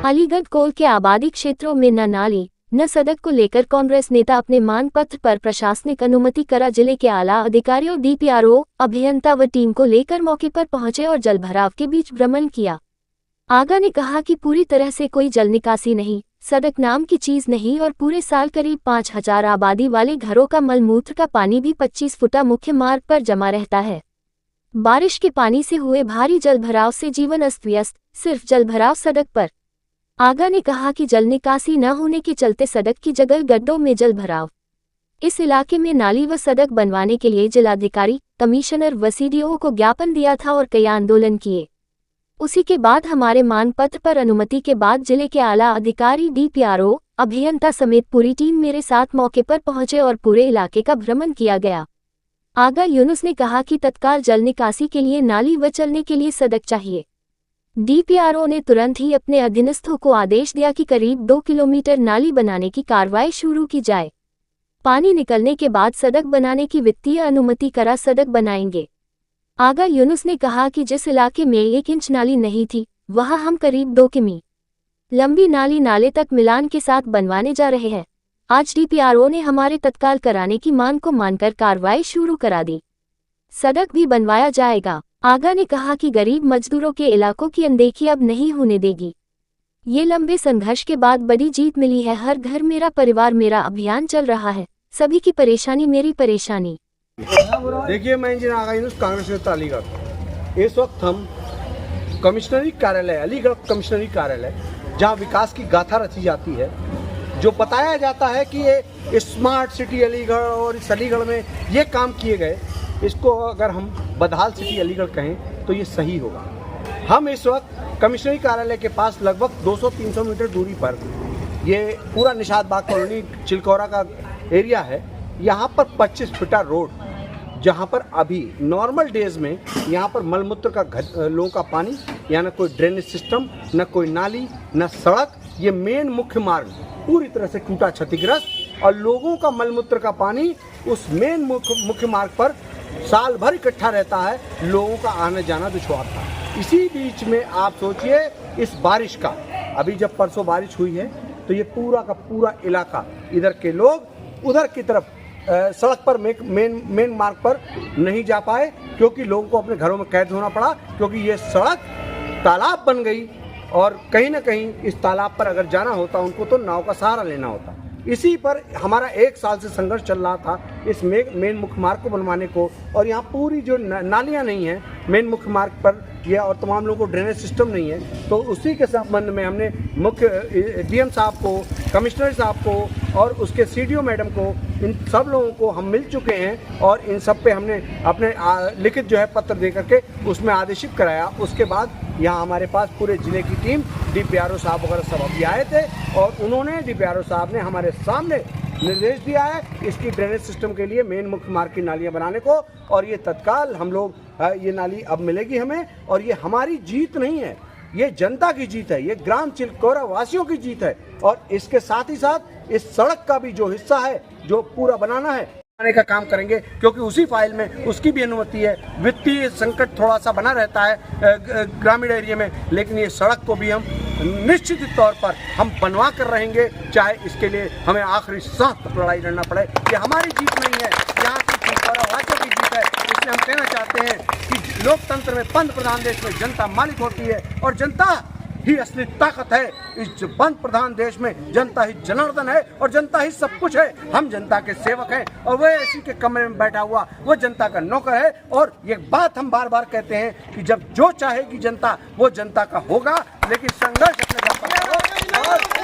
अलीगढ़ कोल के आबादी क्षेत्रों में न नाली न सड़क को लेकर कांग्रेस नेता अपने मांग पत्र पर प्रशासनिक अनुमति करा जिले के आला अधिकारियों डीपीआरओ अभियंता व टीम को लेकर मौके पर पहुंचे और जल भराव के बीच भ्रमण किया। आगा ने कहा कि पूरी तरह से कोई जल निकासी नहीं, सड़क नाम की चीज नहीं और पूरे साल करीब 5000 आबादी वाले घरों का मलमूत्र का पानी भी 25 फुटा मुख्य मार्ग पर जमा रहता है। बारिश के पानी से हुए भारी जल भराव से जीवन अस्त व्यस्त, सिर्फ जल भराव सड़क पर। आगा ने कहा कि जल निकासी न होने के चलते सड़क की जगह गड्ढों में जल भराव। इस इलाके में नाली व सड़क बनवाने के लिए जिलाधिकारी, कमिश्नर व सीडीओ को ज्ञापन दिया था और कई आंदोलन किए। उसी के बाद हमारे मांग पत्र पर अनुमति के बाद जिले के आला अधिकारी डीपीआरओ अभियंता समेत पूरी टीम मेरे साथ मौके पर पहुंचे और पूरे इलाके का भ्रमण किया गया। आगा यूनुस ने कहा कि तत्काल जल निकासी के लिए नाली व चलने के लिए सड़क चाहिए। डीपीआरओ ने तुरंत ही अपने अधीनस्थों को आदेश दिया कि करीब 2 किलोमीटर नाली बनाने की कार्रवाई शुरू की जाए। पानी निकलने के बाद सड़क बनाने की वित्तीय अनुमति करा सड़क बनाएंगे। आगा यूनुस ने कहा कि जिस इलाके में 1 इंच नाली नहीं थी, वहां हम करीब 2 किमी लंबी नाली नाले तक मिलान के साथ बनवाने जा रहे हैं। आज डीपीआरओ ने हमारे तत्काल कराने की मांग को मानकर कार्रवाई शुरू करा दी। सड़क भी बनवाया जाएगा। आगा ने कहा कि गरीब मजदूरों के इलाकों की अनदेखी अब नहीं होने देगी। ये लंबे संघर्ष के बाद बड़ी जीत मिली है। हर घर मेरा परिवार मेरा अभियान चल रहा है, सभी की परेशानी मेरी परेशानी। देखिए, मैं इंजीनियर आगा यूनुस, कांग्रेस नेता अलीगढ़। इस वक्त हम कमिश्नरी कार्यालय, अलीगढ़ कमिश्नरी कार्यालय, जहां विकास की गाथा रची जाती है, जो बताया जाता है कि ये स्मार्ट सिटी अलीगढ़ और इस अलीगढ़ में ये काम किए गए, इसको अगर हम बदहाल सिटी अलीगढ़ कहें तो ये सही होगा। हम इस वक्त कमिश्नरी कार्यालय के पास लगभग 200-300 मीटर दूरी पर, ये पूरा निशात बाग कॉलोनी चिलकौरा का एरिया है, यहाँ पर 25 फीटा रोड, जहाँ पर अभी नॉर्मल डेज में यहाँ पर मलमूत्र का लोगों का पानी, या न कोई ड्रेनेज सिस्टम, न कोई नाली, न सड़क, ये मेन मुख्य मार्ग पूरी तरह से टूटा क्षतिग्रस्त, और लोगों का मलमूत्र का पानी उस मेन मुख्य मार्ग पर साल भर इकट्ठा रहता है, लोगों का आना जाना दुश्वार था। इसी बीच में आप सोचिए इस बारिश का, अभी जब परसों बारिश हुई है तो ये पूरा का पूरा इलाका, इधर के लोग उधर की तरफ सड़क पर मेन मार्ग पर नहीं जा पाए, क्योंकि लोगों को अपने घरों में कैद होना पड़ा, क्योंकि ये सड़क तालाब बन गई और कहीं ना कहीं इस तालाब पर अगर जाना होता उनको तो नाव का सहारा लेना होता। इसी पर हमारा 1 साल से संघर्ष चल रहा था इस मेन मुख्य मार्ग को बनवाने को, और यहाँ पूरी जो नालियाँ नहीं हैं मेन मुख्य मार्ग पर, यह और तमाम लोगों को ड्रेनेज सिस्टम नहीं है, तो उसी के संबंध में हमने मुख्य डीएम साहब को, कमिश्नर साहब को और उसके सीडीओ मैडम को, इन सब लोगों को हम मिल चुके हैं और इन सब पे हमने अपने लिखित जो है पत्र दे करके उसमें आदेशित कराया। उसके बाद यहाँ हमारे पास पूरे ज़िले की टीम, डीपीआरओ साहब वगैरह सब अभी आए थे, और उन्होंने, डीपीआरओ साहब ने हमारे सामने निर्देश दिया है इसकी ड्रेनेज सिस्टम के लिए मेन मुख्य मार्ग की नालियाँ बनाने को, और ये तत्काल हम लोग ये नाली अब मिलेगी हमें। और ये हमारी जीत नहीं है, ये जनता की जीत है, ये ग्राम चिलकौरा वासियों की जीत है, और इसके साथ ही साथ इस सड़क का भी जो हिस्सा है जो पूरा बनाना है बनाने का काम करेंगे, क्योंकि उसी फाइल में उसकी भी अनुमति है। वित्तीय संकट थोड़ा सा बना रहता है ग्रामीण एरिया में, लेकिन ये सड़क को भी हम निश्चित तौर पर हम बनवा कर रहेंगे, चाहे इसके लिए हमें आखिरी सांस तक लड़ाई लड़ना पड़े। ये हमारी जीत नहीं है, यहाँ की चिलकौरा वासियों की जीत है। इसलिए हम कहना चाहते हैं कि लोकतंत्र में, पंच प्रधान देश में जनता मालिक होती है, और जनता ही असली ताकत है। इस पंच प्रधान देश में जनता ही जनार्दन है और जनता ही सब कुछ है। हम जनता के सेवक हैं, और वह इसी के कमरे में बैठा हुआ वो जनता का नौकर है। और ये बात हम बार बार कहते हैं कि जब जो चाहेगी जनता वो जनता का होगा, लेकिन संघर्ष अपने घर पर